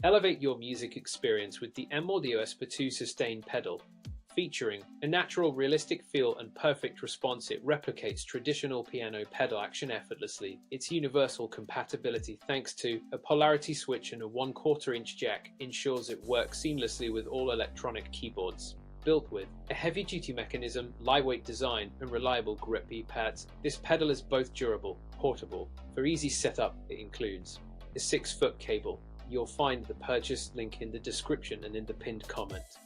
Elevate your music experience with the M-Audio SP2 Sustain pedal. Featuring a natural, realistic feel and perfect response, it replicates traditional piano pedal action effortlessly. Its universal compatibility thanks to a polarity switch and a 1/4 inch jack ensures it works seamlessly with all electronic keyboards. Built with a heavy-duty mechanism, lightweight design, and reliable grip pads, this pedal is both durable, portable. For easy setup, it includes a 6-foot cable. You'll find the purchase link in the description and in the pinned comment.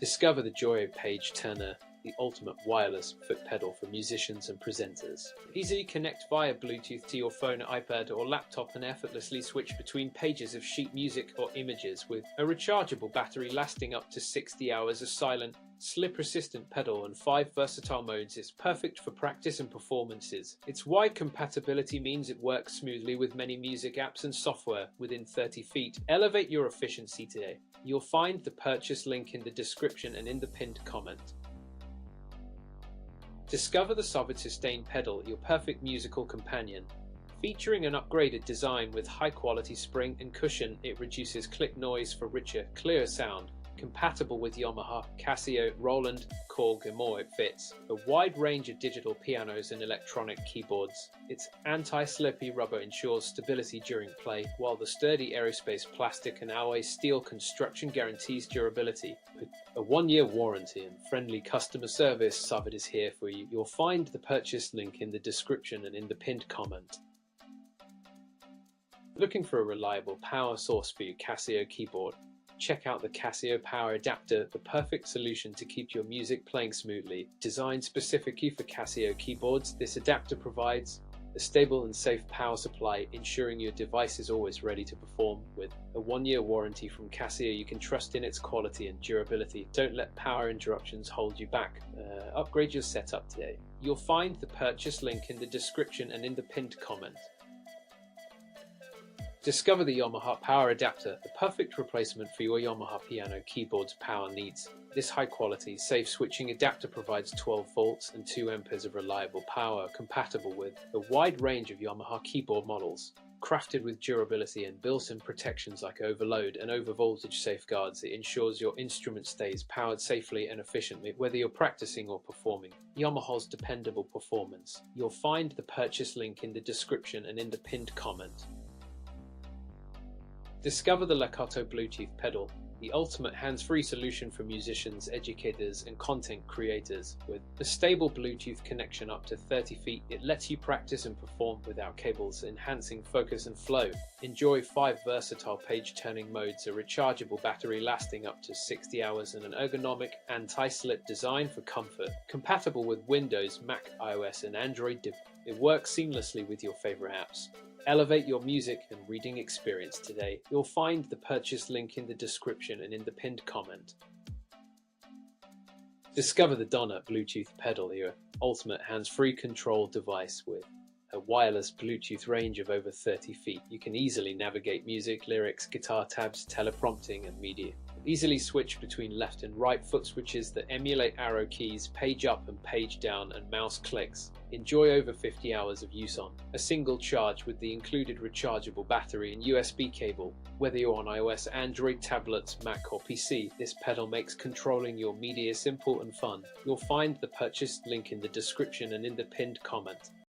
Discover the JOYO Page Turner, the ultimate wireless foot pedal for musicians and presenters. Easily connect via Bluetooth to your phone, iPad, or laptop and effortlessly switch between pages of sheet music or images with a rechargeable battery lasting up to 60 hours, a silent, slip-resistant pedal, and 5 versatile modes. It's perfect for practice and performances. Its wide compatibility means it works smoothly with many music apps and software within 30 feet. Elevate your efficiency today. You'll find the purchase link in the description and in the pinned comment. Discover the Sovvid Sustain pedal, your perfect musical companion. Featuring an upgraded design with high-quality spring and cushion, it reduces click noise for richer, clearer sound. Compatible with Yamaha, Casio, Roland, Korg, and more, it fits a wide range of digital pianos and electronic keyboards. Its anti-slippy rubber ensures stability during play, while the sturdy aerospace plastic and alloy steel construction guarantees durability. With a 1-year warranty and friendly customer service, Sovvid is here for you. You'll find the purchase link in the description and in the pinned comment. Looking for a reliable power source for your Casio keyboard? Check out the Casio Power Adapter, the perfect solution to keep your music playing smoothly. Designed specifically for Casio keyboards, this adapter provides a stable and safe power supply, ensuring your device is always ready to perform. With a 1-year warranty from Casio, you can trust in its quality and durability. Don't let power interruptions hold you back. Upgrade your setup today. You'll find the purchase link in the description and in the pinned comment. Discover the Yamaha Power Adapter, the perfect replacement for your Yamaha piano keyboard's power needs. This high-quality, safe switching adapter provides 12 volts and 2 amperes of reliable power, compatible with a wide range of Yamaha keyboard models. Crafted with durability and built-in protections like overload and overvoltage safeguards, it ensures your instrument stays powered safely and efficiently, whether you're practicing or performing. Yamaha's dependable performance. You'll find the purchase link in the description and in the pinned comment. Discover the LEKATO Bluetooth pedal, the ultimate hands-free solution for musicians, educators, and content creators. With a stable Bluetooth connection up to 30 feet, it lets you practice and perform without cables, enhancing focus and flow. Enjoy 5 versatile page-turning modes, a rechargeable battery lasting up to 60 hours, and an ergonomic, anti-slip design for comfort. Compatible with Windows, Mac, iOS, and Android devices. It works seamlessly with your favorite apps. Elevate your music and reading experience today. You'll find the purchase link in the description and in the pinned comment. Discover the Donna Bluetooth pedal, your ultimate hands-free control device with a wireless Bluetooth range of over 30 feet. You can easily navigate music, lyrics, guitar tabs, teleprompting, and media. Easily switch between left and right foot switches that emulate arrow keys, page up and page down, and mouse clicks. Enjoy over 50 hours of use on a single charge with the included rechargeable battery and USB cable. Whether you're on iOS, Android, tablets, Mac, or PC, this pedal makes controlling your media simple and fun. You'll find the purchase link in the description and in the pinned comment.